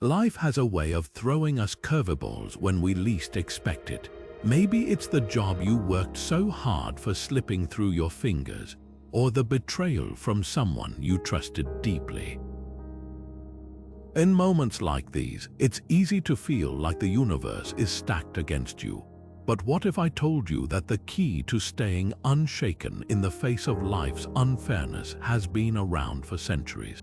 Life has a way of throwing us curveballs when we least expect it. Maybe it's the job you worked so hard for slipping through your fingers, or the betrayal from someone you trusted deeply. In moments like these, it's easy to feel like the universe is stacked against you. But what if I told you that the key to staying unshaken in the face of life's unfairness has been around for centuries?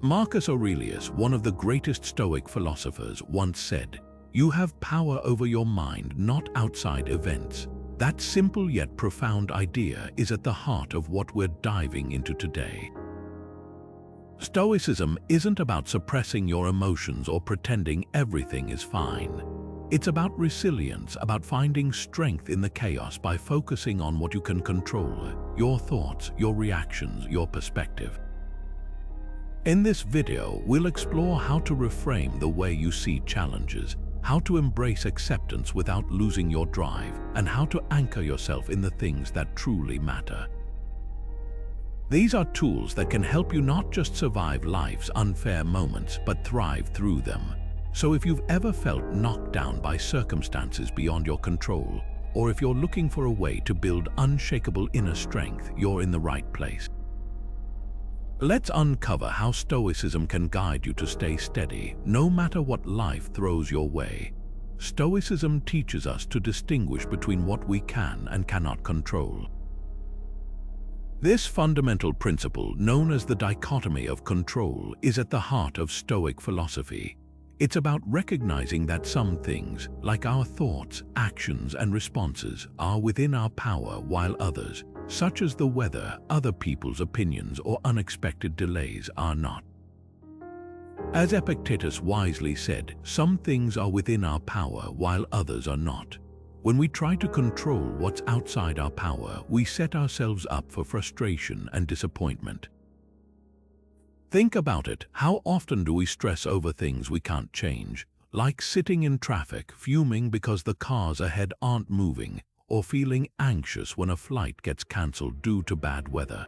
Marcus Aurelius, one of the greatest Stoic philosophers, once said, "You have power over your mind, not outside events." That simple yet profound idea is at the heart of what we're diving into today. Stoicism isn't about suppressing your emotions or pretending everything is fine. It's about resilience, about finding strength in the chaos by focusing on what you can control: your thoughts, your reactions, your perspective. In this video, we'll explore how to reframe the way you see challenges, how to embrace acceptance without losing your drive, and how to anchor yourself in the things that truly matter. These are tools that can help you not just survive life's unfair moments, but thrive through them. So if you've ever felt knocked down by circumstances beyond your control, or if you're looking for a way to build unshakable inner strength, you're in the right place. Let's uncover how Stoicism can guide you to stay steady, no matter what life throws your way. Stoicism teaches us to distinguish between what we can and cannot control. This fundamental principle, known as the Dichotomy of Control, is at the heart of Stoic philosophy. It's about recognizing that some things, like our thoughts, actions, and responses, are within our power, while others, such as the weather, other people's opinions, or unexpected delays, are not. As Epictetus wisely said, some things are within our power while others are not. When we try to control what's outside our power, we set ourselves up for frustration and disappointment. Think about it. How often do we stress over things we can't change, like sitting in traffic, fuming because the cars ahead aren't moving, or feeling anxious when a flight gets cancelled due to bad weather?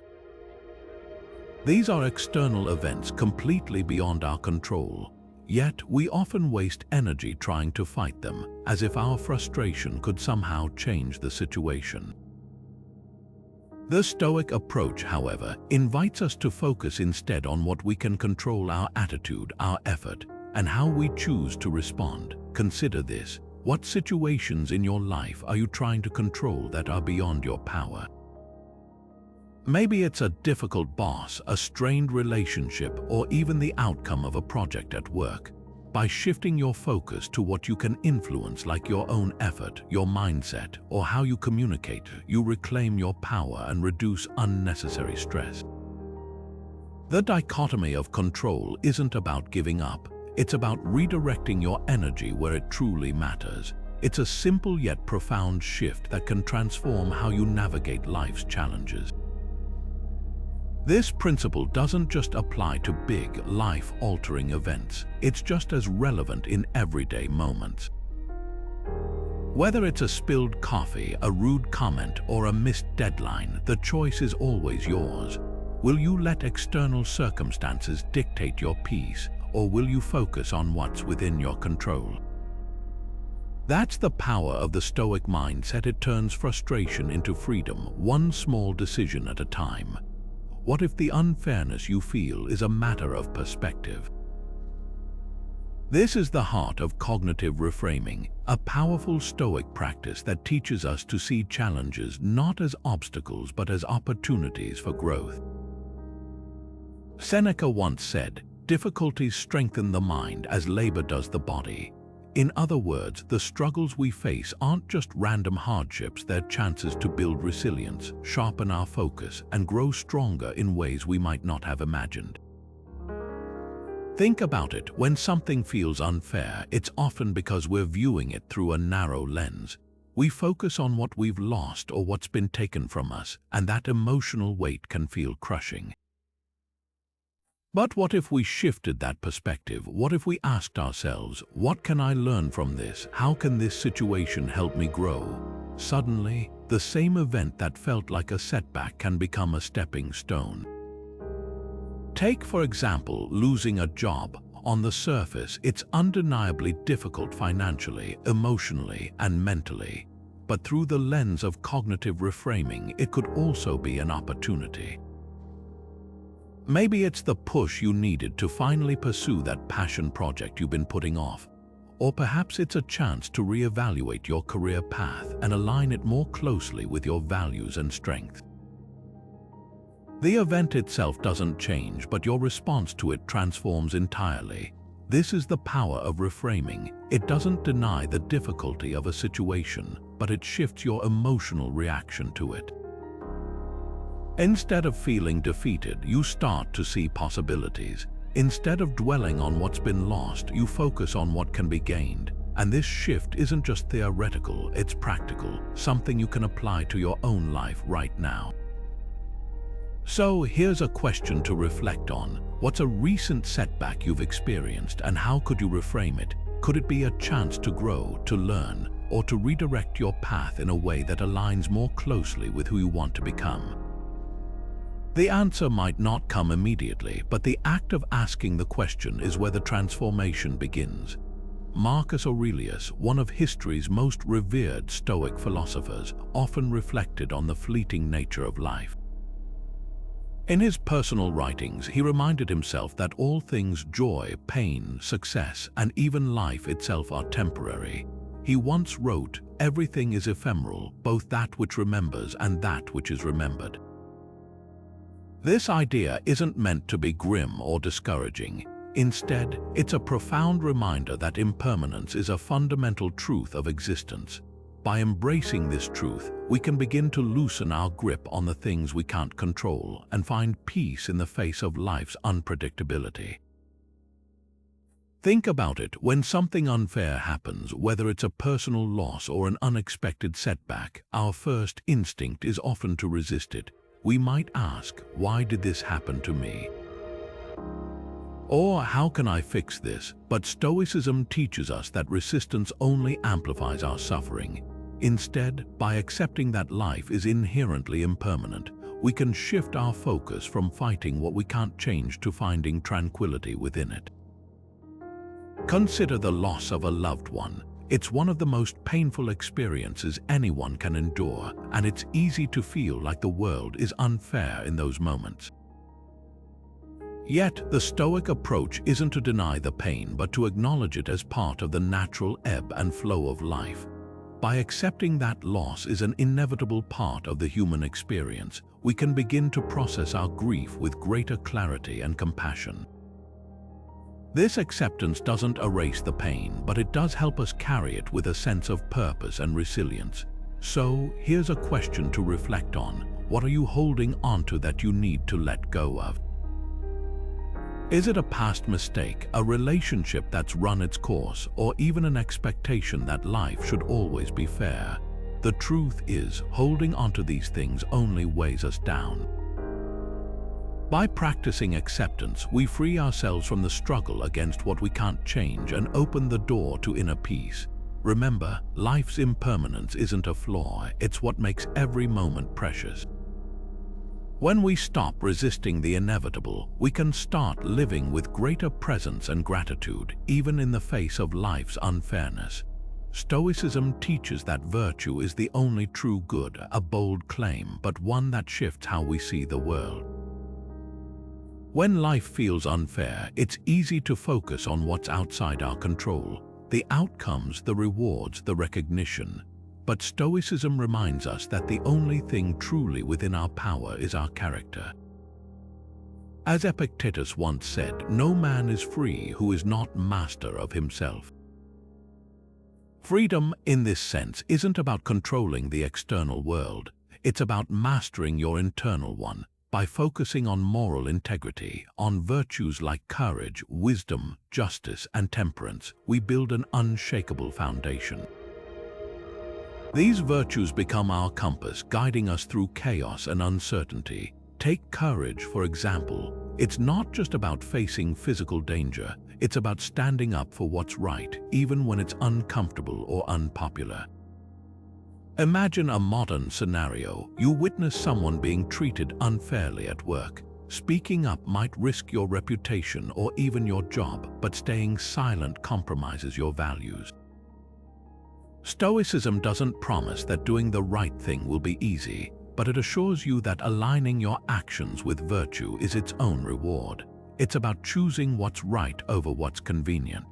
These are external events completely beyond our control, yet we often waste energy trying to fight them, as if our frustration could somehow change the situation. The Stoic approach, however, invites us to focus instead on what we can control: our attitude, our effort, and how we choose to respond. Consider this. What situations in your life are you trying to control that are beyond your power? Maybe it's a difficult boss, a strained relationship, or even the outcome of a project at work. By shifting your focus to what you can influence, like your own effort, your mindset, or how you communicate, you reclaim your power and reduce unnecessary stress. The dichotomy of control isn't about giving up. It's about redirecting your energy where it truly matters. It's a simple yet profound shift that can transform how you navigate life's challenges. This principle doesn't just apply to big, life-altering events. It's just as relevant in everyday moments. Whether it's a spilled coffee, a rude comment, or a missed deadline, the choice is always yours. Will you let external circumstances dictate your peace, or will you focus on what's within your control? That's the power of the Stoic mindset. It turns frustration into freedom, one small decision at a time. What if the unfairness you feel is a matter of perspective? This is the heart of cognitive reframing, a powerful Stoic practice that teaches us to see challenges not as obstacles but as opportunities for growth. Seneca once said, "Difficulties strengthen the mind as labor does the body." In other words, the struggles we face aren't just random hardships, they're chances to build resilience, sharpen our focus, and grow stronger in ways we might not have imagined. Think about it. When something feels unfair, it's often because we're viewing it through a narrow lens. We focus on what we've lost or what's been taken from us, and that emotional weight can feel crushing. But what if we shifted that perspective? What if we asked ourselves, what can I learn from this? How can this situation help me grow? Suddenly, the same event that felt like a setback can become a stepping stone. Take, for example, losing a job. on the surface, it's undeniably difficult financially, emotionally, and mentally. But through the lens of cognitive reframing, it could also be an opportunity. Maybe it's the push you needed to finally pursue that passion project you've been putting off. Or perhaps it's a chance to reevaluate your career path and align it more closely with your values and strengths. The event itself doesn't change, but your response to it transforms entirely. This is the power of reframing. It doesn't deny the difficulty of a situation, but it shifts your emotional reaction to it. Instead of feeling defeated, you start to see possibilities. Instead of dwelling on what's been lost, you focus on what can be gained. And this shift isn't just theoretical, it's practical, something you can apply to your own life right now. So here's a question to reflect on. What's a recent setback you've experienced, and how could you reframe it? Could it be a chance to grow, to learn, or to redirect your path in a way that aligns more closely with who you want to become? The answer might not come immediately, but the act of asking the question is where the transformation begins. Marcus Aurelius, one of history's most revered Stoic philosophers, often reflected on the fleeting nature of life. In his personal writings, he reminded himself that all things, joy, pain, success, and even life itself, are temporary. He once wrote, "Everything is ephemeral, both that which remembers and that which is remembered." This idea isn't meant to be grim or discouraging. Instead, it's a profound reminder that impermanence is a fundamental truth of existence. By embracing this truth, we can begin to loosen our grip on the things we can't control and find peace in the face of life's unpredictability. Think about it. When something unfair happens, whether it's a personal loss or an unexpected setback, our first instinct is often to resist it. We might ask, "Why did this happen to me?" Or, "How can I fix this?" But Stoicism teaches us that resistance only amplifies our suffering. Instead, by accepting that life is inherently impermanent, we can shift our focus from fighting what we can't change to finding tranquility within it. Consider the loss of a loved one. It's one of the most painful experiences anyone can endure, and it's easy to feel like the world is unfair in those moments. Yet, the Stoic approach isn't to deny the pain, but to acknowledge it as part of the natural ebb and flow of life. By accepting that loss is an inevitable part of the human experience, we can begin to process our grief with greater clarity and compassion. This acceptance doesn't erase the pain, but it does help us carry it with a sense of purpose and resilience. So, here's a question to reflect on. What are you holding onto that you need to let go of? Is it a past mistake, a relationship that's run its course, or even an expectation that life should always be fair? The truth is, holding onto these things only weighs us down. By practicing acceptance, we free ourselves from the struggle against what we can't change and open the door to inner peace. Remember, life's impermanence isn't a flaw, it's what makes every moment precious. When we stop resisting the inevitable, we can start living with greater presence and gratitude, even in the face of life's unfairness. Stoicism teaches that virtue is the only true good, a bold claim, but one that shifts how we see the world. When life feels unfair, it's easy to focus on what's outside our control, the outcomes, the rewards, the recognition. But Stoicism reminds us that the only thing truly within our power is our character. As Epictetus once said, "No man is free who is not master of himself." Freedom, in this sense, isn't about controlling the external world. It's about mastering your internal one. By focusing on moral integrity, on virtues like courage, wisdom, justice, and temperance, we build an unshakable foundation. These virtues become our compass, guiding us through chaos and uncertainty. Take courage, for example. It's not just about facing physical danger, it's about standing up for what's right, even when it's uncomfortable or unpopular. Imagine a modern scenario. You witness someone being treated unfairly at work. Speaking up might risk your reputation or even your job, but staying silent compromises your values. Stoicism doesn't promise that doing the right thing will be easy, but it assures you that aligning your actions with virtue is its own reward. It's about choosing what's right over what's convenient.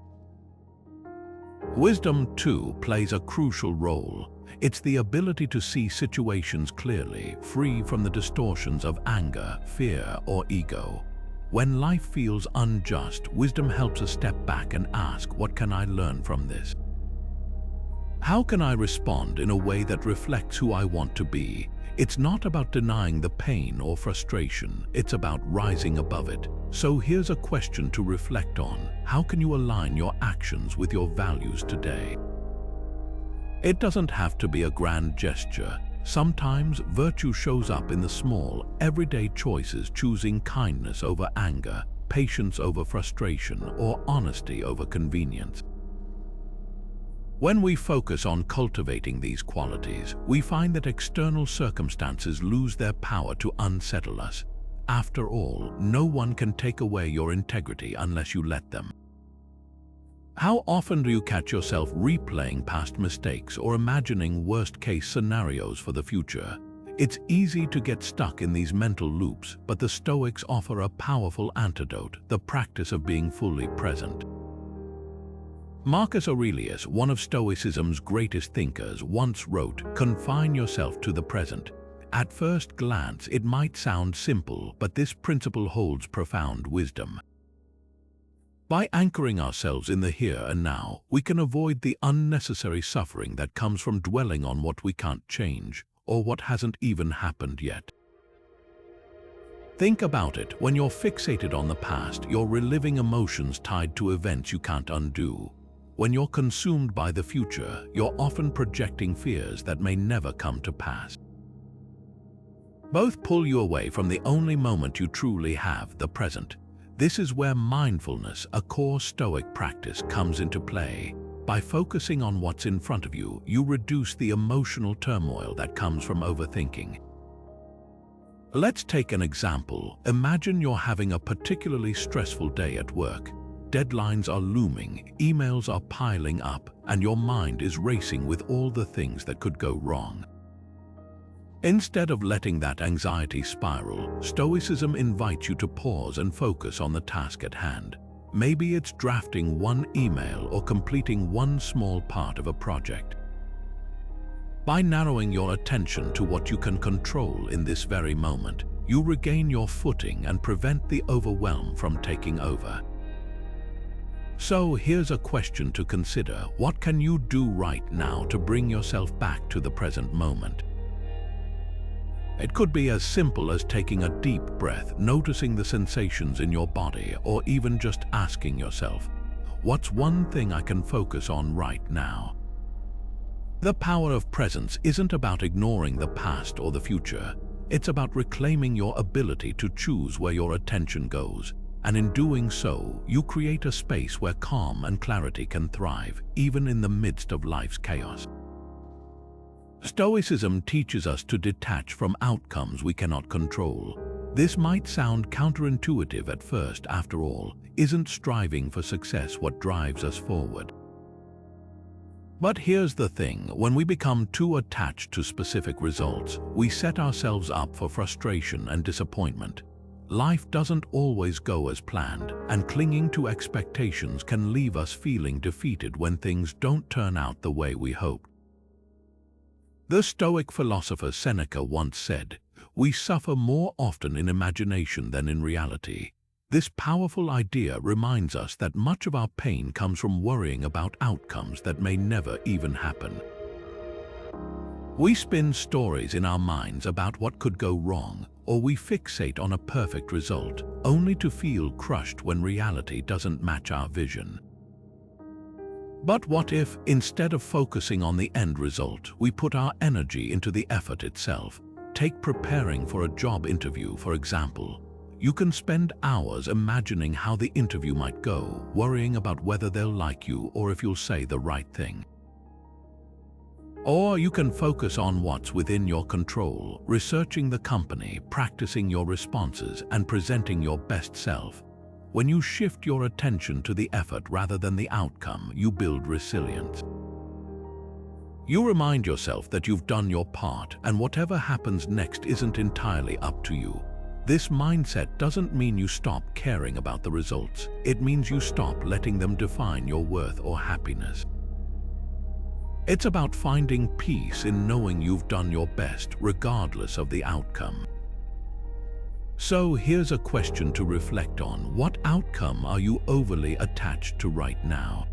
Wisdom, too, plays a crucial role. It's the ability to see situations clearly, free from the distortions of anger, fear, or ego. When life feels unjust, wisdom helps us step back and ask, what can I learn from this? How can I respond in a way that reflects who I want to be? It's not about denying the pain or frustration, it's about rising above it. So here's a question to reflect on. How can you align your actions with your values today? It doesn't have to be a grand gesture. Sometimes virtue shows up in the small, everyday choices, choosing kindness over anger, patience over frustration, or honesty over convenience. When we focus on cultivating these qualities, we find that external circumstances lose their power to unsettle us. After all, no one can take away your integrity unless you let them. How often do you catch yourself replaying past mistakes or imagining worst-case scenarios for the future? It's easy to get stuck in these mental loops, but the Stoics offer a powerful antidote, the practice of being fully present. Marcus Aurelius, one of Stoicism's greatest thinkers, once wrote, "Confine yourself to the present." At first glance, it might sound simple, but this principle holds profound wisdom. By anchoring ourselves in the here and now, we can avoid the unnecessary suffering that comes from dwelling on what we can't change, or what hasn't even happened yet. Think about it. When you're fixated on the past, you're reliving emotions tied to events you can't undo. When you're consumed by the future, you're often projecting fears that may never come to pass. Both pull you away from the only moment you truly have, the present. This is where mindfulness, a core Stoic practice, comes into play. By focusing on what's in front of you, you reduce the emotional turmoil that comes from overthinking. Let's take an example. Imagine you're having a particularly stressful day at work. Deadlines are looming, emails are piling up, and your mind is racing with all the things that could go wrong. Instead of letting that anxiety spiral, Stoicism invites you to pause and focus on the task at hand. Maybe it's drafting one email or completing one small part of a project. By narrowing your attention to what you can control in this very moment, you regain your footing and prevent the overwhelm from taking over. So here's a question to consider. What can you do right now to bring yourself back to the present moment? It could be as simple as taking a deep breath, noticing the sensations in your body, or even just asking yourself, what's one thing I can focus on right now? The power of presence isn't about ignoring the past or the future. It's about reclaiming your ability to choose where your attention goes. And in doing so, you create a space where calm and clarity can thrive, even in the midst of life's chaos. Stoicism teaches us to detach from outcomes we cannot control. This might sound counterintuitive at first. After all, isn't striving for success what drives us forward? But here's the thing, when we become too attached to specific results, we set ourselves up for frustration and disappointment. Life doesn't always go as planned, and clinging to expectations can leave us feeling defeated when things don't turn out the way we hoped. The Stoic philosopher Seneca once said, "We suffer more often in imagination than in reality." This powerful idea reminds us that much of our pain comes from worrying about outcomes that may never even happen. We spin stories in our minds about what could go wrong, or we fixate on a perfect result, only to feel crushed when reality doesn't match our vision. But what if, instead of focusing on the end result, we put our energy into the effort itself? Take preparing for a job interview, for example. You can spend hours imagining how the interview might go, worrying about whether they'll like you or if you'll say the right thing. Or you can focus on what's within your control, researching the company, practicing your responses, and presenting your best self. When you shift your attention to the effort rather than the outcome, you build resilience. You remind yourself that you've done your part, and whatever happens next isn't entirely up to you. This mindset doesn't mean you stop caring about the results. It means you stop letting them define your worth or happiness. It's about finding peace in knowing you've done your best, regardless of the outcome. So here's a question to reflect on. What outcome are you overly attached to right now?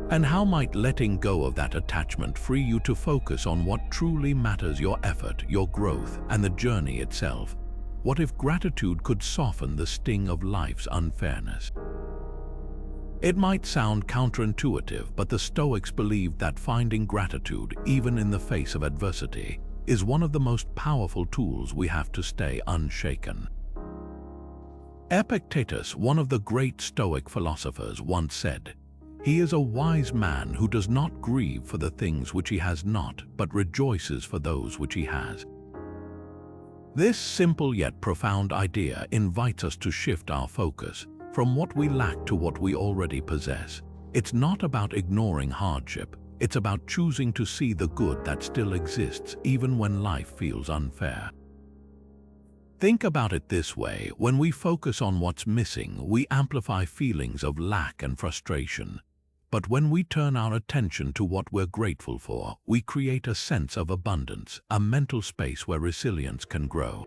And how might letting go of that attachment free you to focus on what truly matters: your effort, your growth, and the journey itself? What if gratitude could soften the sting of life's unfairness? It might sound counterintuitive, but the Stoics believed that finding gratitude, even in the face of adversity, is one of the most powerful tools we have to stay unshaken. Epictetus, one of the great Stoic philosophers, once said, "He is a wise man who does not grieve for the things which he has not, but rejoices for those which he has." This simple yet profound idea invites us to shift our focus from what we lack to what we already possess. It's not about ignoring hardship. It's about choosing to see the good that still exists even when life feels unfair. Think about it this way: when we focus on what's missing, we amplify feelings of lack and frustration. But when we turn our attention to what we're grateful for, we create a sense of abundance, a mental space where resilience can grow.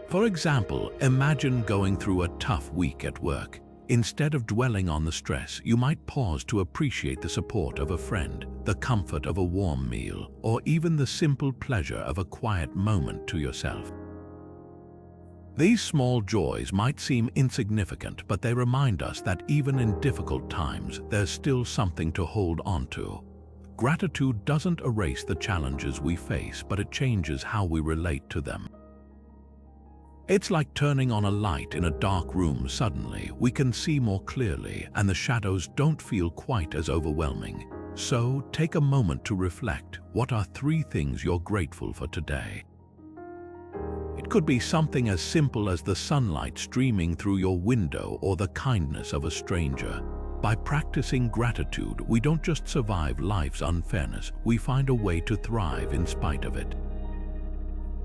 For example, imagine going through a tough week at work. Instead of dwelling on the stress, you might pause to appreciate the support of a friend, the comfort of a warm meal, or even the simple pleasure of a quiet moment to yourself. These small joys might seem insignificant, but they remind us that even in difficult times, there's still something to hold on to. Gratitude doesn't erase the challenges we face, but it changes how we relate to them. It's like turning on a light in a dark room. Suddenly, we can see more clearly, and the shadows don't feel quite as overwhelming. So, take a moment to reflect. What are 3 things you're grateful for today? It could be something as simple as the sunlight streaming through your window or the kindness of a stranger. By practicing gratitude, we don't just survive life's unfairness, we find a way to thrive in spite of it.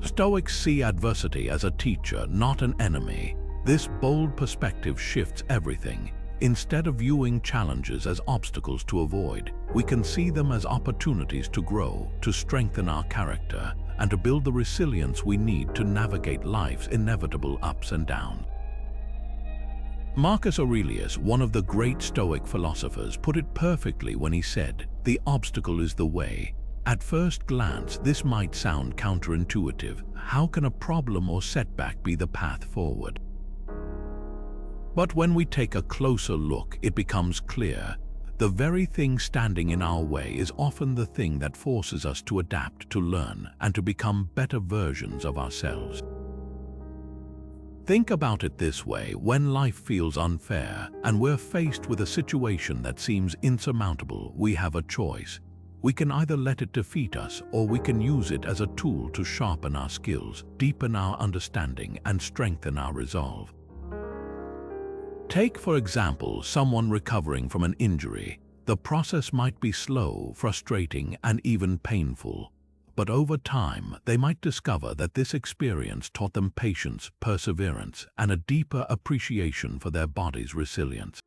Stoics see adversity as a teacher, not an enemy. This bold perspective shifts everything. Instead of viewing challenges as obstacles to avoid, we can see them as opportunities to grow, to strengthen our character, and to build the resilience we need to navigate life's inevitable ups and downs. Marcus Aurelius, one of the great Stoic philosophers, put it perfectly when he said, "The obstacle is the way." At first glance, this might sound counterintuitive. How can a problem or setback be the path forward? But when we take a closer look, it becomes clear. The very thing standing in our way is often the thing that forces us to adapt, to learn, and to become better versions of ourselves. Think about it this way: when life feels unfair and we're faced with a situation that seems insurmountable, we have a choice. We can either let it defeat us, or we can use it as a tool to sharpen our skills, deepen our understanding, and strengthen our resolve. Take, for example, someone recovering from an injury. The process might be slow, frustrating, and even painful. But over time, they might discover that this experience taught them patience, perseverance, and a deeper appreciation for their body's resilience.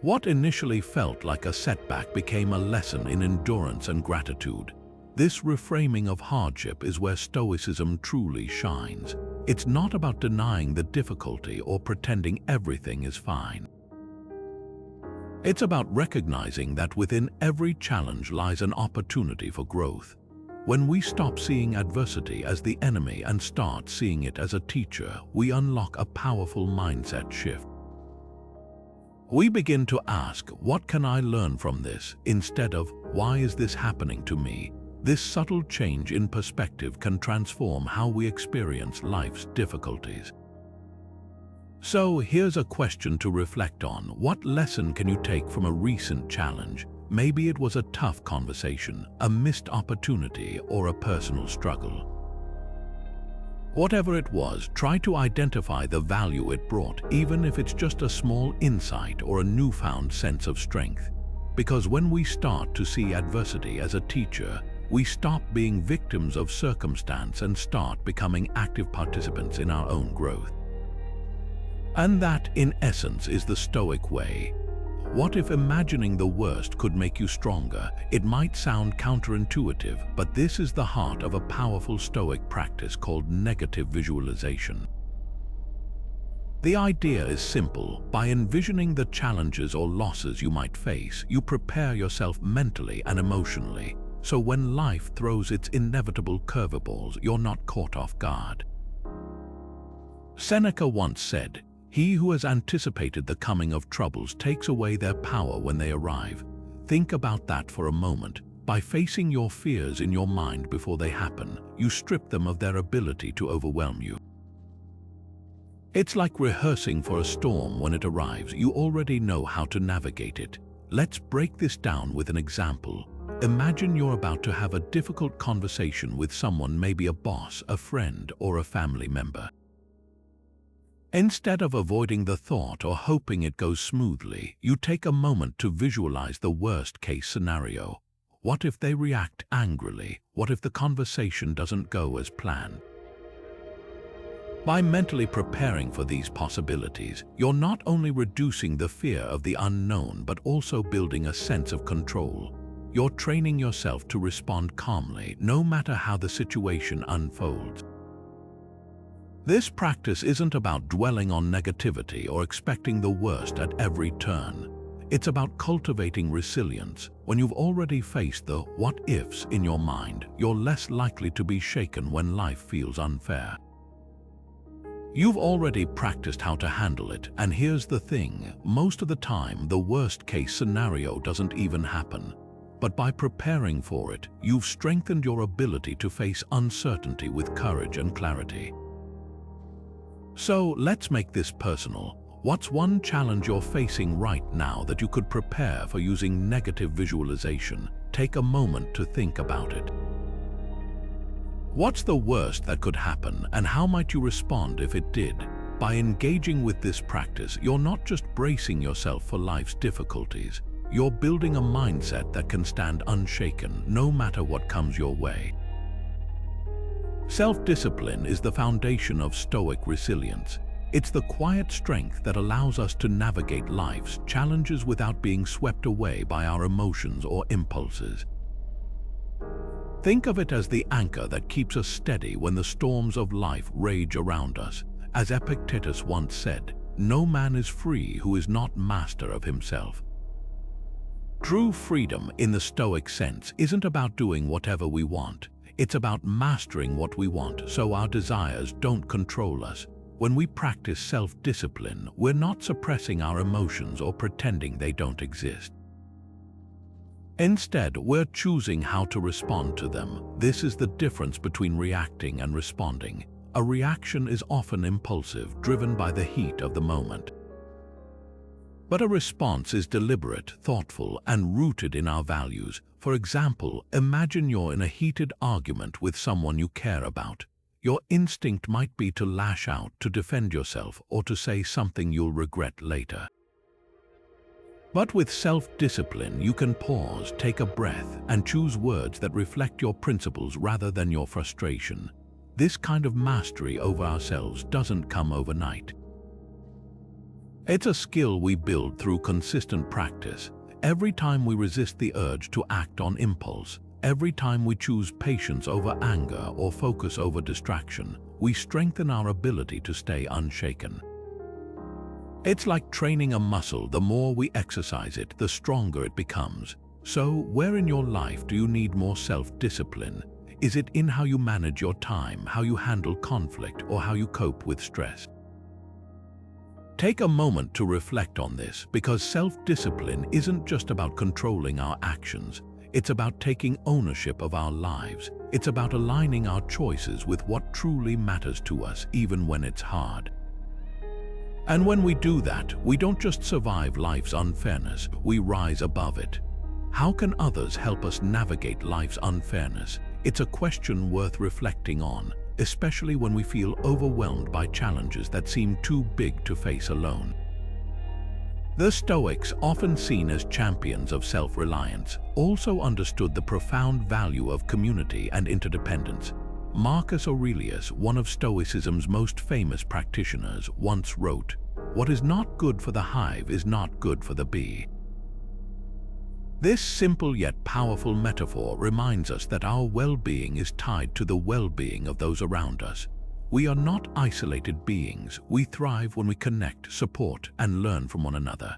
What initially felt like a setback became a lesson in endurance and gratitude. This reframing of hardship is where Stoicism truly shines. It's not about denying the difficulty or pretending everything is fine. It's about recognizing that within every challenge lies an opportunity for growth. When we stop seeing adversity as the enemy and start seeing it as a teacher, we unlock a powerful mindset shift. We begin to ask, what can I learn from this, instead of, why is this happening to me? This subtle change in perspective can transform how we experience life's difficulties. So here's a question to reflect on. What lesson can you take from a recent challenge? Maybe it was a tough conversation, a missed opportunity, or a personal struggle. Whatever it was, try to identify the value it brought, even if it's just a small insight or a newfound sense of strength. Because when we start to see adversity as a teacher, we stop being victims of circumstance and start becoming active participants in our own growth. And that, in essence, is the Stoic way. What if imagining the worst could make you stronger? It might sound counterintuitive, but this is the heart of a powerful Stoic practice called negative visualization. The idea is simple. By envisioning the challenges or losses you might face, you prepare yourself mentally and emotionally, so when life throws its inevitable curveballs, you're not caught off guard. Seneca once said, "He who has anticipated the coming of troubles takes away their power when they arrive." Think about that for a moment. By facing your fears in your mind before they happen, you strip them of their ability to overwhelm you. It's like rehearsing for a storm. When it arrives, you already know how to navigate it. Let's break this down with an example. Imagine you're about to have a difficult conversation with someone, maybe a boss, a friend, or a family member. Instead of avoiding the thought or hoping it goes smoothly, you take a moment to visualize the worst-case scenario. What if they react angrily? What if the conversation doesn't go as planned? By mentally preparing for these possibilities, you're not only reducing the fear of the unknown, but also building a sense of control. You're training yourself to respond calmly, no matter how the situation unfolds. This practice isn't about dwelling on negativity or expecting the worst at every turn. It's about cultivating resilience. When you've already faced the what-ifs in your mind, you're less likely to be shaken when life feels unfair. You've already practiced how to handle it, and here's the thing, most of the time the worst-case scenario doesn't even happen. But by preparing for it, you've strengthened your ability to face uncertainty with courage and clarity. So let's make this personal. What's one challenge you're facing right now that you could prepare for using negative visualization? Take a moment to think about it. What's the worst that could happen, and how might you respond if it did? By engaging with this practice, you're not just bracing yourself for life's difficulties. You're building a mindset that can stand unshaken no matter what comes your way. Self-discipline is the foundation of Stoic resilience. It's the quiet strength that allows us to navigate life's challenges without being swept away by our emotions or impulses. Think of it as the anchor that keeps us steady when the storms of life rage around us. As Epictetus once said, "No man is free who is not master of himself." True freedom in the Stoic sense isn't about doing whatever we want. It's about mastering what we want so our desires don't control us. When we practice self-discipline, we're not suppressing our emotions or pretending they don't exist. Instead, we're choosing how to respond to them. This is the difference between reacting and responding. A reaction is often impulsive, driven by the heat of the moment. But a response is deliberate, thoughtful, and rooted in our values. For example, imagine you're in a heated argument with someone you care about. Your instinct might be to lash out, to defend yourself, or to say something you'll regret later. But with self-discipline, you can pause, take a breath, and choose words that reflect your principles rather than your frustration. This kind of mastery over ourselves doesn't come overnight. It's a skill we build through consistent practice. Every time we resist the urge to act on impulse, every time we choose patience over anger or focus over distraction, we strengthen our ability to stay unshaken. It's like training a muscle. The more we exercise it, the stronger it becomes. So, where in your life do you need more self-discipline? Is it in how you manage your time, how you handle conflict, or how you cope with stress? Take a moment to reflect on this, because self-discipline isn't just about controlling our actions. It's about taking ownership of our lives. It's about aligning our choices with what truly matters to us, even when it's hard. And when we do that, we don't just survive life's unfairness, we rise above it. How can others help us navigate life's unfairness? It's a question worth reflecting on, especially when we feel overwhelmed by challenges that seem too big to face alone. The Stoics, often seen as champions of self-reliance, also understood the profound value of community and interdependence. Marcus Aurelius, one of Stoicism's most famous practitioners, once wrote, "What is not good for the hive is not good for the bee." This simple yet powerful metaphor reminds us that our well-being is tied to the well-being of those around us. We are not isolated beings. We thrive when we connect, support, and learn from one another.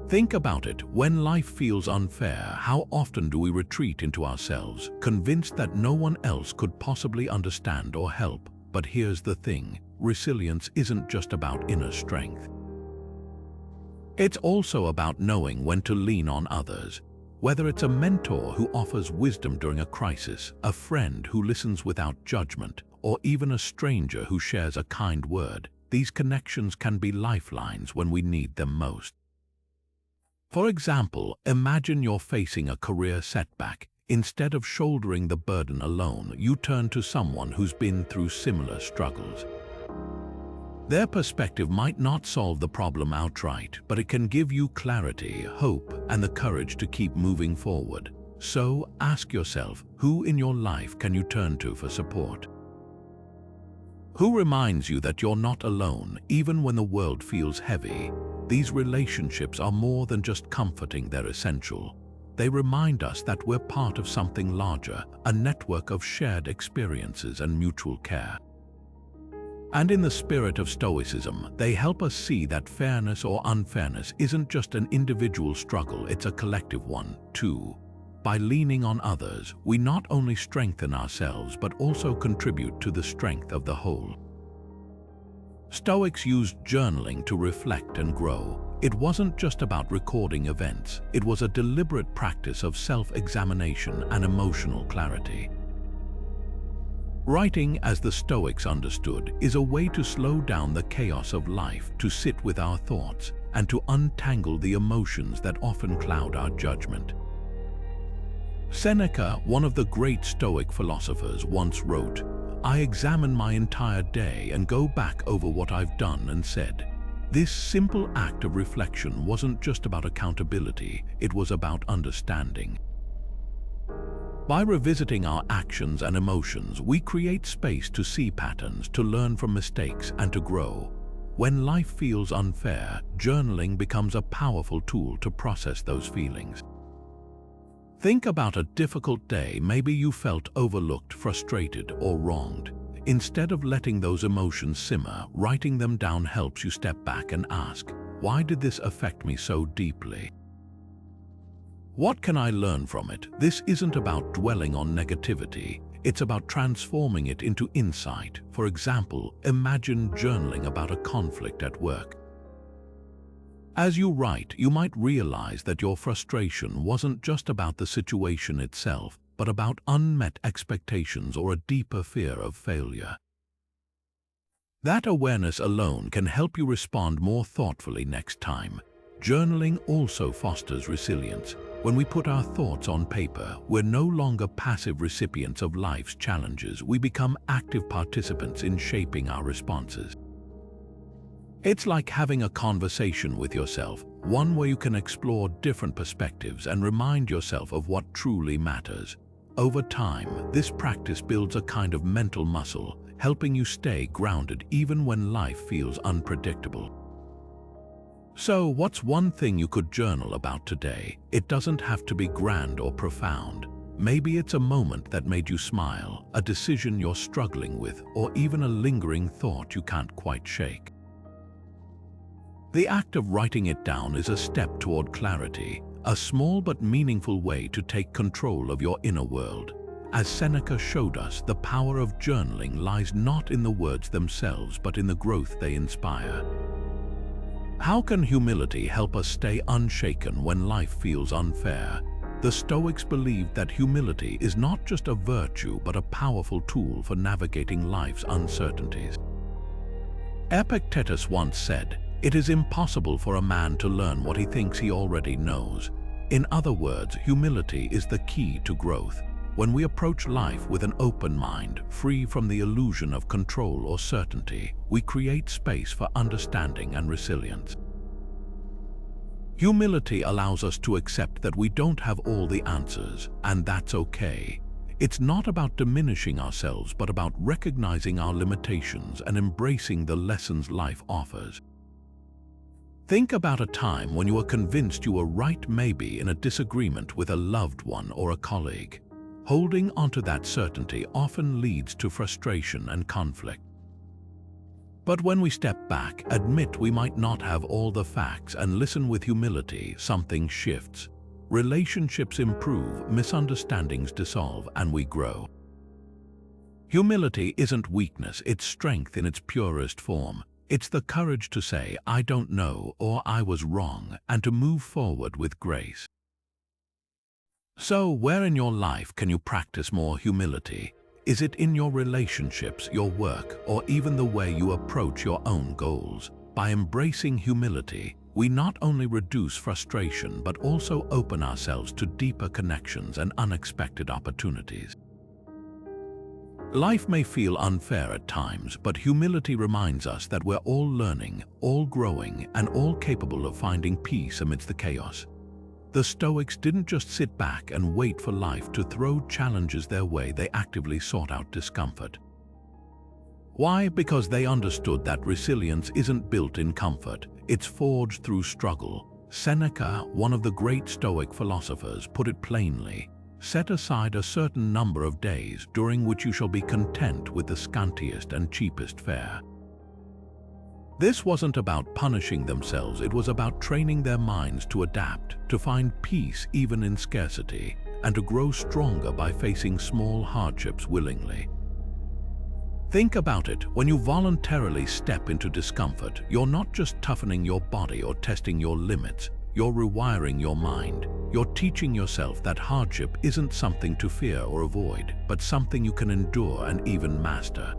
Think about it. When life feels unfair, how often do we retreat into ourselves, convinced that no one else could possibly understand or help? But here's the thing, resilience isn't just about inner strength. It's also about knowing when to lean on others. Whether it's a mentor who offers wisdom during a crisis, a friend who listens without judgment, or even a stranger who shares a kind word, these connections can be lifelines when we need them most. For example, imagine you're facing a career setback. Instead of shouldering the burden alone, you turn to someone who's been through similar struggles. Their perspective might not solve the problem outright, but it can give you clarity, hope, and the courage to keep moving forward. So ask yourself, who in your life can you turn to for support? Who reminds you that you're not alone, even when the world feels heavy? These relationships are more than just comforting, they're essential. They remind us that we're part of something larger, a network of shared experiences and mutual care. And in the spirit of Stoicism, they help us see that fairness or unfairness isn't just an individual struggle, it's a collective one, too. By leaning on others, we not only strengthen ourselves but also contribute to the strength of the whole. Stoics used journaling to reflect and grow. It wasn't just about recording events, it was a deliberate practice of self-examination and emotional clarity. Writing, as the Stoics understood, is a way to slow down the chaos of life, to sit with our thoughts, and to untangle the emotions that often cloud our judgment. Seneca, one of the great Stoic philosophers, once wrote, "I examine my entire day and go back over what I've done and said." This simple act of reflection wasn't just about accountability, it was about understanding. By revisiting our actions and emotions, we create space to see patterns, to learn from mistakes, and to grow. When life feels unfair, journaling becomes a powerful tool to process those feelings. Think about a difficult day. Maybe you felt overlooked, frustrated, or wronged. Instead of letting those emotions simmer, writing them down helps you step back and ask, why did this affect me so deeply? What can I learn from it? This isn't about dwelling on negativity. It's about transforming it into insight. For example, imagine journaling about a conflict at work. As you write, you might realize that your frustration wasn't just about the situation itself, but about unmet expectations or a deeper fear of failure. That awareness alone can help you respond more thoughtfully next time. Journaling also fosters resilience. When we put our thoughts on paper, we're no longer passive recipients of life's challenges. We become active participants in shaping our responses. It's like having a conversation with yourself, one where you can explore different perspectives and remind yourself of what truly matters. Over time, this practice builds a kind of mental muscle, helping you stay grounded even when life feels unpredictable. So, what's one thing you could journal about today? It doesn't have to be grand or profound. Maybe it's a moment that made you smile, a decision you're struggling with, or even a lingering thought you can't quite shake. The act of writing it down is a step toward clarity, a small but meaningful way to take control of your inner world. As Seneca showed us, the power of journaling lies not in the words themselves, but in the growth they inspire. How can humility help us stay unshaken when life feels unfair? The Stoics believed that humility is not just a virtue, but a powerful tool for navigating life's uncertainties. Epictetus once said, "It is impossible for a man to learn what he thinks he already knows." In other words, humility is the key to growth. When we approach life with an open mind, free from the illusion of control or certainty, we create space for understanding and resilience. Humility allows us to accept that we don't have all the answers, and that's okay. It's not about diminishing ourselves, but about recognizing our limitations and embracing the lessons life offers. Think about a time when you were convinced you were right, maybe in a disagreement with a loved one or a colleague. Holding onto that certainty often leads to frustration and conflict. But when we step back, admit we might not have all the facts, and listen with humility, something shifts. Relationships improve, misunderstandings dissolve, and we grow. Humility isn't weakness, it's strength in its purest form. It's the courage to say, "I don't know," or "I was wrong," and to move forward with grace. So, where in your life can you practice more humility? Is it in your relationships, your work, or even the way you approach your own goals? By embracing humility, we not only reduce frustration but also open ourselves to deeper connections and unexpected opportunities. Life may feel unfair at times, but humility reminds us that we're all learning, all growing, and all capable of finding peace amidst the chaos. The Stoics didn't just sit back and wait for life to throw challenges their way, they actively sought out discomfort. Why? Because they understood that resilience isn't built in comfort, it's forged through struggle. Seneca, one of the great Stoic philosophers, put it plainly: "Set aside a certain number of days during which you shall be content with the scantiest and cheapest fare." This wasn't about punishing themselves, it was about training their minds to adapt, to find peace even in scarcity, and to grow stronger by facing small hardships willingly. Think about it, when you voluntarily step into discomfort, you're not just toughening your body or testing your limits, you're rewiring your mind. You're teaching yourself that hardship isn't something to fear or avoid, but something you can endure and even master.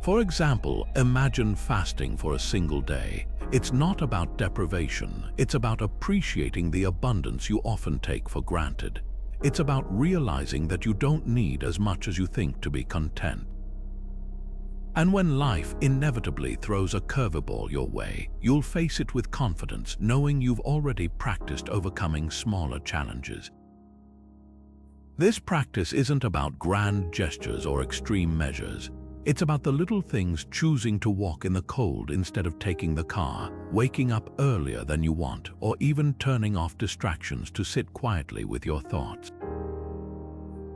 For example, imagine fasting for a single day. It's not about deprivation, it's about appreciating the abundance you often take for granted. It's about realizing that you don't need as much as you think to be content. And when life inevitably throws a curveball your way, you'll face it with confidence, knowing you've already practiced overcoming smaller challenges. This practice isn't about grand gestures or extreme measures. It's about the little things: choosing to walk in the cold instead of taking the car, waking up earlier than you want, or even turning off distractions to sit quietly with your thoughts.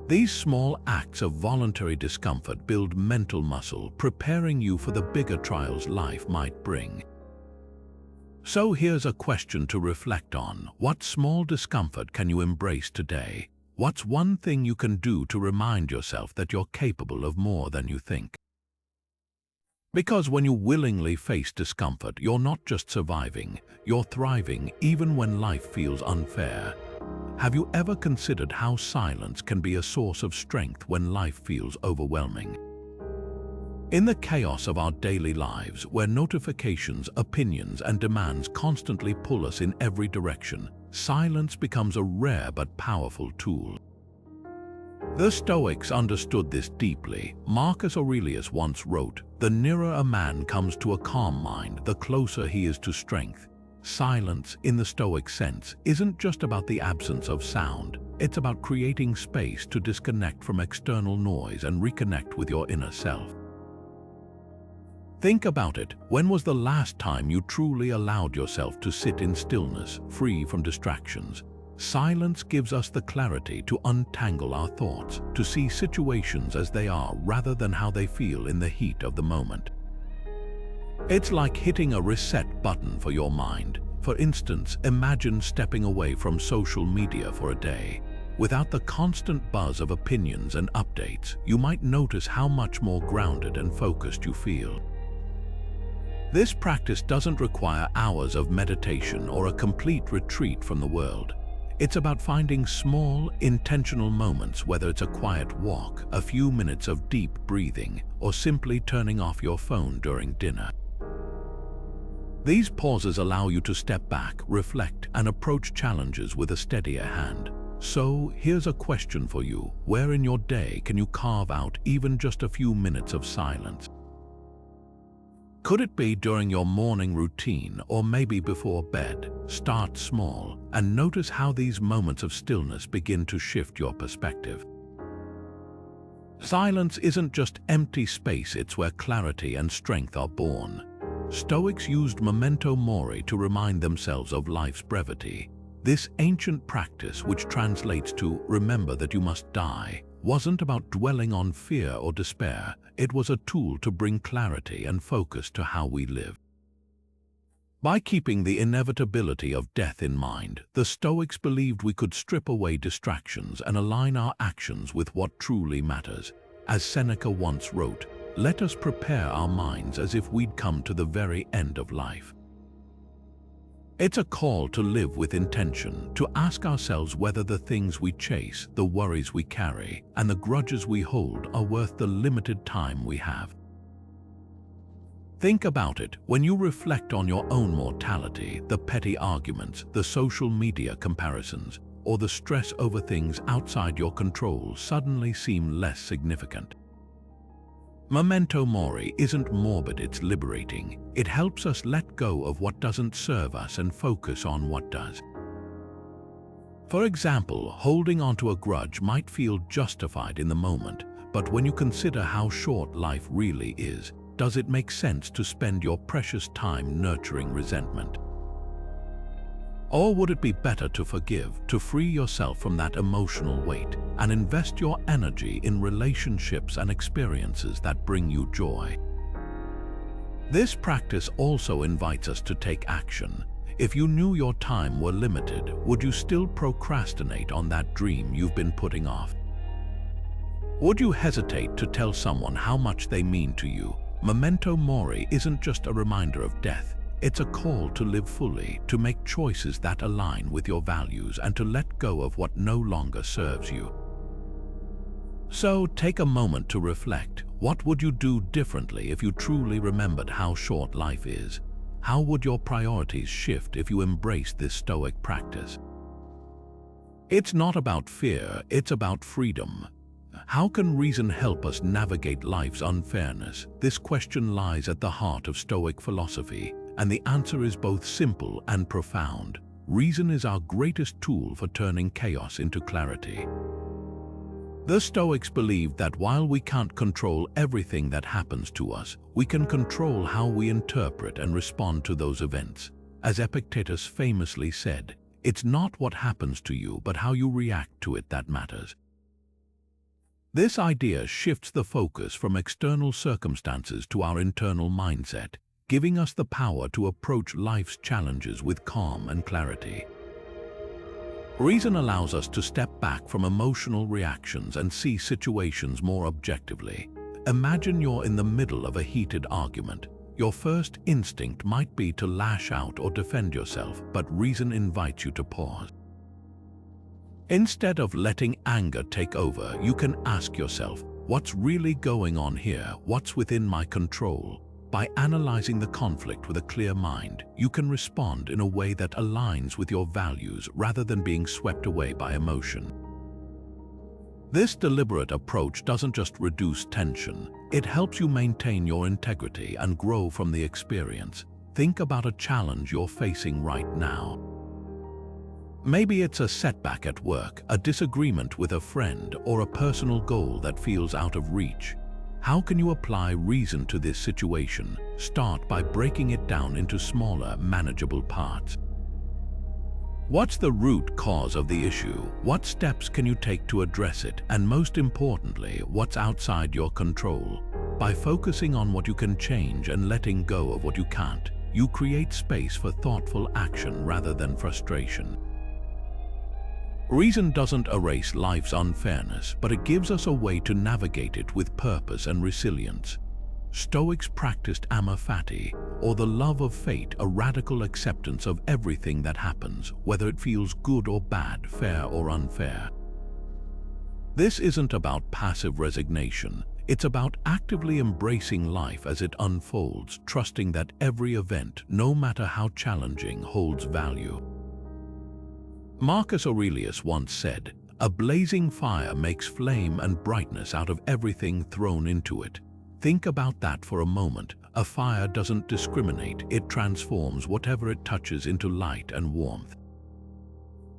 These small acts of voluntary discomfort build mental muscle, preparing you for the bigger trials life might bring. So here's a question to reflect on. What small discomfort can you embrace today? What's one thing you can do to remind yourself that you're capable of more than you think? Because when you willingly face discomfort, you're not just surviving, you're thriving even when life feels unfair. Have you ever considered how silence can be a source of strength when life feels overwhelming? In the chaos of our daily lives, where notifications, opinions, and demands constantly pull us in every direction, silence becomes a rare but powerful tool. The Stoics understood this deeply. Marcus Aurelius once wrote, "The nearer a man comes to a calm mind, the closer he is to strength." Silence, in the Stoic sense, isn't just about the absence of sound. It's about creating space to disconnect from external noise and reconnect with your inner self. Think about it. When was the last time you truly allowed yourself to sit in stillness, free from distractions? Silence gives us the clarity to untangle our thoughts, to see situations as they are rather than how they feel in the heat of the moment. It's like hitting a reset button for your mind. For instance, imagine stepping away from social media for a day. Without the constant buzz of opinions and updates, you might notice how much more grounded and focused you feel. This practice doesn't require hours of meditation or a complete retreat from the world. It's about finding small, intentional moments, whether it's a quiet walk, a few minutes of deep breathing, or simply turning off your phone during dinner. These pauses allow you to step back, reflect, and approach challenges with a steadier hand. So, here's a question for you. Where in your day can you carve out even just a few minutes of silence? Could it be during your morning routine or maybe before bed? Start small and notice how these moments of stillness begin to shift your perspective. Silence isn't just empty space, it's where clarity and strength are born. Stoics used Memento Mori to remind themselves of life's brevity. This ancient practice, which translates to remember that you must die, wasn't about dwelling on fear or despair. It was a tool to bring clarity and focus to how we live. By keeping the inevitability of death in mind, the Stoics believed we could strip away distractions and align our actions with what truly matters. As Seneca once wrote, "Let us prepare our minds as if we'd come to the very end of life." It's a call to live with intention, to ask ourselves whether the things we chase, the worries we carry, and the grudges we hold are worth the limited time we have. Think about it. When you reflect on your own mortality, the petty arguments, the social media comparisons, or the stress over things outside your control suddenly seem less significant. Memento Mori isn't morbid, it's liberating. It helps us let go of what doesn't serve us and focus on what does. For example, holding onto a grudge might feel justified in the moment, but when you consider how short life really is, does it make sense to spend your precious time nurturing resentment? Or would it be better to forgive, to free yourself from that emotional weight, and invest your energy in relationships and experiences that bring you joy? This practice also invites us to take action. If you knew your time were limited, would you still procrastinate on that dream you've been putting off? Would you hesitate to tell someone how much they mean to you? Memento Mori isn't just a reminder of death. It's a call to live fully, to make choices that align with your values, and to let go of what no longer serves you. So take a moment to reflect. What would you do differently if you truly remembered how short life is? How would your priorities shift if you embraced this Stoic practice? It's not about fear, it's about freedom. How can reason help us navigate life's unfairness? This question lies at the heart of Stoic philosophy, and the answer is both simple and profound. Reason is our greatest tool for turning chaos into clarity. The Stoics believed that while we can't control everything that happens to us, we can control how we interpret and respond to those events. As Epictetus famously said, "It's not what happens to you, but how you react to it that matters." This idea shifts the focus from external circumstances to our internal mindset, giving us the power to approach life's challenges with calm and clarity. Reason allows us to step back from emotional reactions and see situations more objectively. Imagine you're in the middle of a heated argument. Your first instinct might be to lash out or defend yourself, but reason invites you to pause. Instead of letting anger take over, you can ask yourself, what's really going on here? What's within my control? By analyzing the conflict with a clear mind, you can respond in a way that aligns with your values rather than being swept away by emotion. This deliberate approach doesn't just reduce tension, it helps you maintain your integrity and grow from the experience. Think about a challenge you're facing right now. Maybe it's a setback at work, a disagreement with a friend, or a personal goal that feels out of reach. How can you apply reason to this situation? Start by breaking it down into smaller, manageable parts. What's the root cause of the issue? What steps can you take to address it? And most importantly, what's outside your control? By focusing on what you can change and letting go of what you can't, you create space for thoughtful action rather than frustration. Reason doesn't erase life's unfairness, but it gives us a way to navigate it with purpose and resilience. Stoics practiced Amor Fati, or the love of fate, a radical acceptance of everything that happens, whether it feels good or bad, fair or unfair. This isn't about passive resignation, It's about actively embracing life as it unfolds, trusting that every event, no matter how challenging, holds value. Marcus Aurelius once said, "A blazing fire makes flame and brightness out of everything thrown into it." Think about that for a moment. A fire doesn't discriminate, it transforms whatever it touches into light and warmth.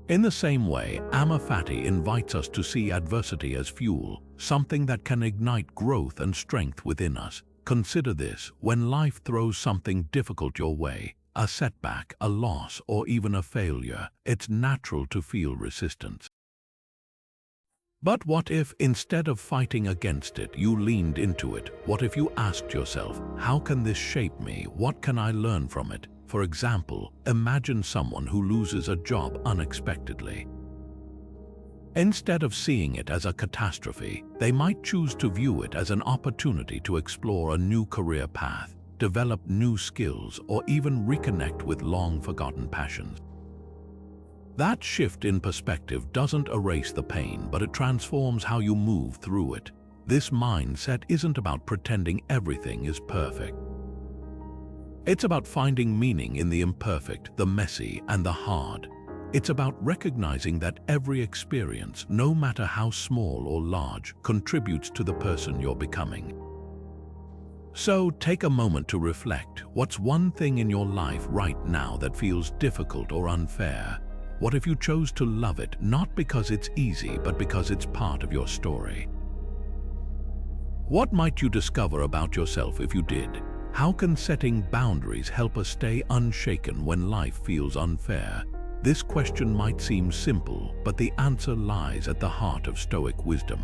In the same way, Amor Fati invites us to see adversity as fuel, something that can ignite growth and strength within us. Consider this: when life throws something difficult your way, a setback, a loss, or even a failure, it's natural to feel resistance. But what if, instead of fighting against it, you leaned into it? What if you asked yourself, how can this shape me? What can I learn from it? For example, imagine someone who loses a job unexpectedly. Instead of seeing it as a catastrophe, they might choose to view it as an opportunity to explore a new career path, develop new skills, or even reconnect with long-forgotten passions. That shift in perspective doesn't erase the pain, but it transforms how you move through it. This mindset isn't about pretending everything is perfect. It's about finding meaning in the imperfect, the messy, and the hard. It's about recognizing that every experience, no matter how small or large, contributes to the person you're becoming. So take a moment to reflect. What's one thing in your life right now that feels difficult or unfair? What if you chose to love it, not because it's easy, but because it's part of your story? What might you discover about yourself if you did? How can setting boundaries help us stay unshaken when life feels unfair? This question might seem simple, but the answer lies at the heart of Stoic wisdom.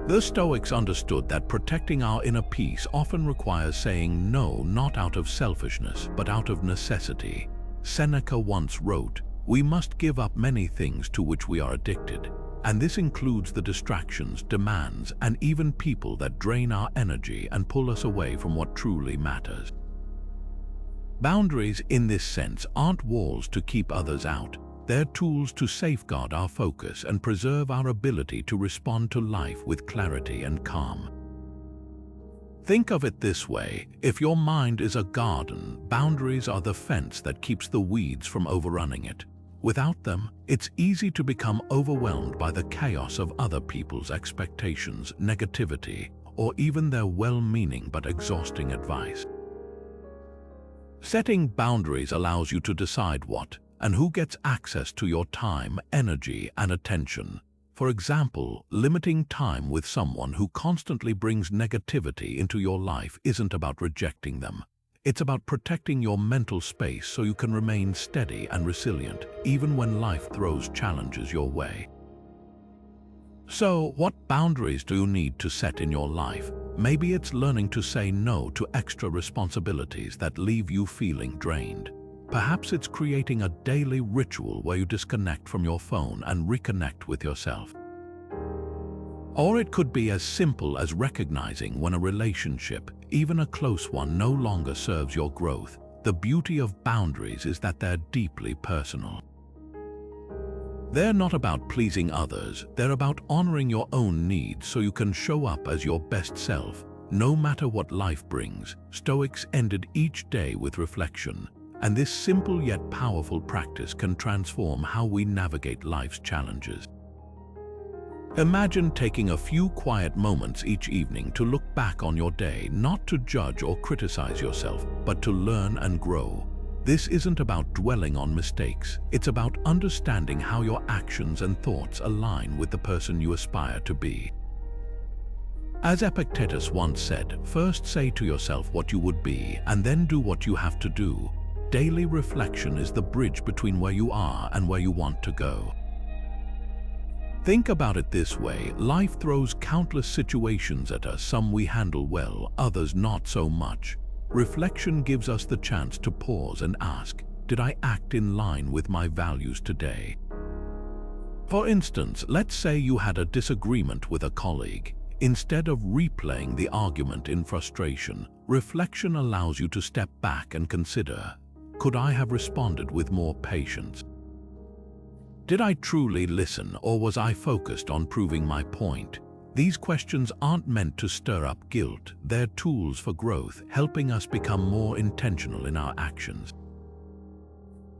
The Stoics understood that protecting our inner peace often requires saying no, not out of selfishness, but out of necessity. Seneca once wrote, "We must give up many things to which we are addicted, and this includes the distractions, demands, and even people that drain our energy and pull us away from what truly matters." Boundaries, in this sense, aren't walls to keep others out. They're tools to safeguard our focus and preserve our ability to respond to life with clarity and calm. Think of it this way: if your mind is a garden, boundaries are the fence that keeps the weeds from overrunning it. Without them, it's easy to become overwhelmed by the chaos of other people's expectations, negativity, or even their well-meaning but exhausting advice. Setting boundaries allows you to decide what and who gets access to your time, energy, and attention. For example, limiting time with someone who constantly brings negativity into your life isn't about rejecting them. It's about protecting your mental space so you can remain steady and resilient, even when life throws challenges your way. So, what boundaries do you need to set in your life? Maybe it's learning to say no to extra responsibilities that leave you feeling drained. Perhaps it's creating a daily ritual where you disconnect from your phone and reconnect with yourself. Or it could be as simple as recognizing when a relationship, even a close one, no longer serves your growth. The beauty of boundaries is that they're deeply personal. They're not about pleasing others, they're about honoring your own needs so you can show up as your best self, no matter what life brings. Stoics ended each day with reflection, and this simple yet powerful practice can transform how we navigate life's challenges. Imagine taking a few quiet moments each evening to look back on your day, not to judge or criticize yourself, but to learn and grow. This isn't about dwelling on mistakes, it's about understanding how your actions and thoughts align with the person you aspire to be. As Epictetus once said, first say to yourself what you would be, and then do what you have to do. Daily reflection is the bridge between where you are and where you want to go. Think about it this way: life throws countless situations at us, some we handle well, others not so much. Reflection gives us the chance to pause and ask, did I act in line with my values today? For instance, let's say you had a disagreement with a colleague. Instead of replaying the argument in frustration, reflection allows you to step back and consider, could I have responded with more patience? Did I truly listen, or was I focused on proving my point? These questions aren't meant to stir up guilt, they're tools for growth, helping us become more intentional in our actions.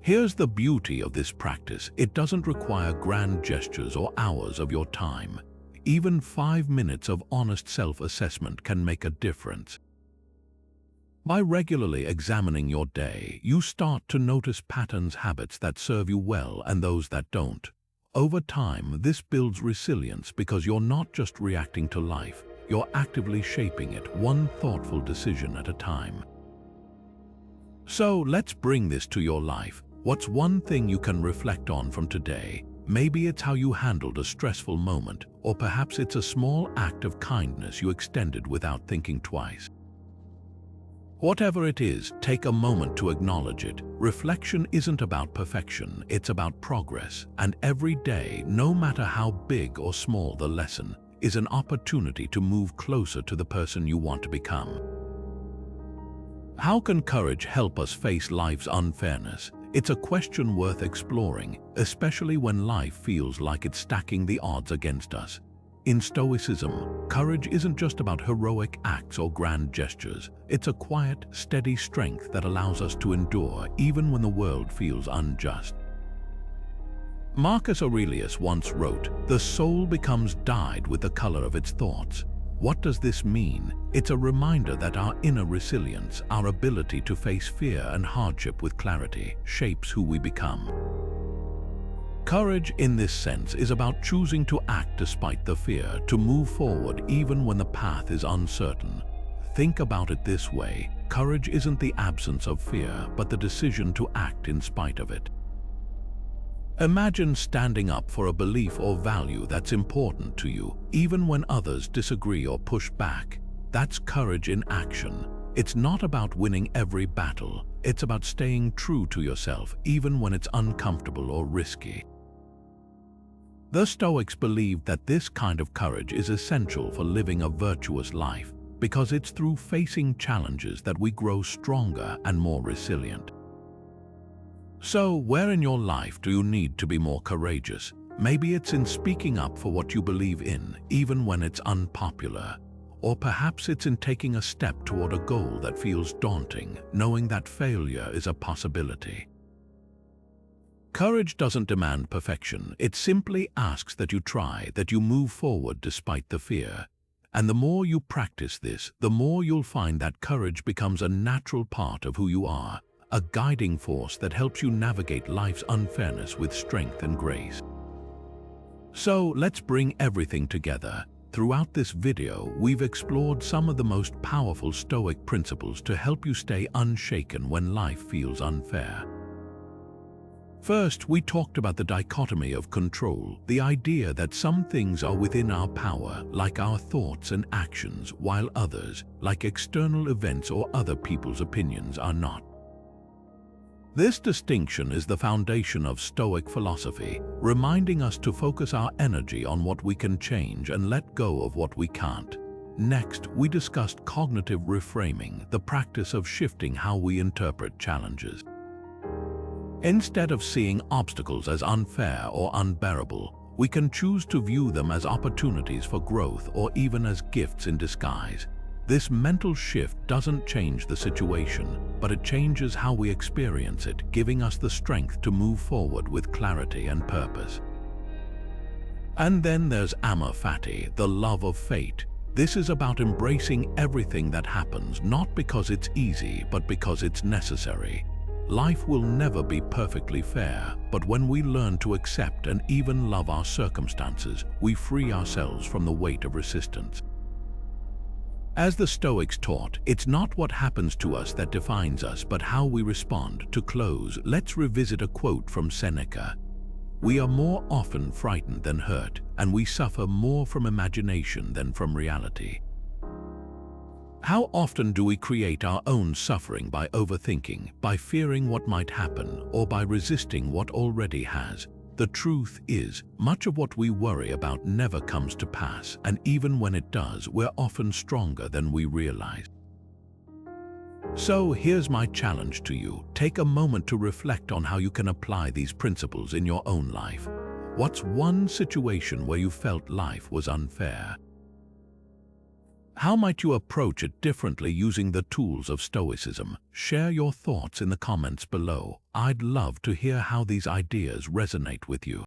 Here's the beauty of this practice: it doesn't require grand gestures or hours of your time. Even 5 minutes of honest self-assessment can make a difference. By regularly examining your day, you start to notice patterns, habits that serve you well and those that don't. Over time, this builds resilience because you're not just reacting to life, you're actively shaping it, one thoughtful decision at a time. So let's bring this to your life. What's one thing you can reflect on from today? Maybe it's how you handled a stressful moment, or perhaps it's a small act of kindness you extended without thinking twice. Whatever it is, take a moment to acknowledge it. Reflection isn't about perfection, it's about progress, and every day, no matter how big or small the lesson, is an opportunity to move closer to the person you want to become. How can courage help us face life's unfairness? It's a question worth exploring, especially when life feels like it's stacking the odds against us. In Stoicism, courage isn't just about heroic acts or grand gestures. It's a quiet, steady strength that allows us to endure even when the world feels unjust. Marcus Aurelius once wrote, "The soul becomes dyed with the color of its thoughts." What does this mean? It's a reminder that our inner resilience, our ability to face fear and hardship with clarity, shapes who we become. Courage, in this sense, is about choosing to act despite the fear, to move forward even when the path is uncertain. Think about it this way: courage isn't the absence of fear, but the decision to act in spite of it. Imagine standing up for a belief or value that's important to you, even when others disagree or push back. That's courage in action. It's not about winning every battle. It's about staying true to yourself, even when it's uncomfortable or risky. The Stoics believed that this kind of courage is essential for living a virtuous life, because it's through facing challenges that we grow stronger and more resilient. So, where in your life do you need to be more courageous? Maybe it's in speaking up for what you believe in, even when it's unpopular. Or perhaps it's in taking a step toward a goal that feels daunting, knowing that failure is a possibility. Courage doesn't demand perfection. It simply asks that you try, that you move forward despite the fear. And the more you practice this, the more you'll find that courage becomes a natural part of who you are, a guiding force that helps you navigate life's unfairness with strength and grace. So let's bring everything together. Throughout this video, we've explored some of the most powerful Stoic principles to help you stay unshaken when life feels unfair. First, we talked about the dichotomy of control, the idea that some things are within our power, like our thoughts and actions, while others, like external events or other people's opinions, are not. This distinction is the foundation of Stoic philosophy, reminding us to focus our energy on what we can change and let go of what we can't. Next, we discussed cognitive reframing, the practice of shifting how we interpret challenges. Instead of seeing obstacles as unfair or unbearable, we can choose to view them as opportunities for growth or even as gifts in disguise. This mental shift doesn't change the situation, but it changes how we experience it, giving us the strength to move forward with clarity and purpose. And then there's Amor Fati, the love of fate. This is about embracing everything that happens, not because it's easy, but because it's necessary. Life will never be perfectly fair, but when we learn to accept and even love our circumstances, we free ourselves from the weight of resistance. As the Stoics taught, it's not what happens to us that defines us, but how we respond. To close, let's revisit a quote from Seneca. "We are more often frightened than hurt, and we suffer more from imagination than from reality." How often do we create our own suffering by overthinking, by fearing what might happen, or by resisting what already has? The truth is, much of what we worry about never comes to pass, and even when it does, we're often stronger than we realize. So here's my challenge to you. Take a moment to reflect on how you can apply these principles in your own life. What's one situation where you felt life was unfair? How might you approach it differently using the tools of Stoicism? Share your thoughts in the comments below. I'd love to hear how these ideas resonate with you.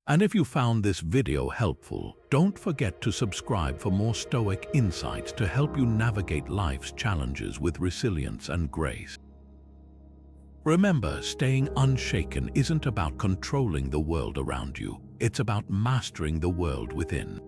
And if you found this video helpful, don't forget to subscribe for more Stoic insights to help you navigate life's challenges with resilience and grace. Remember, staying unshaken isn't about controlling the world around you. It's about mastering the world within.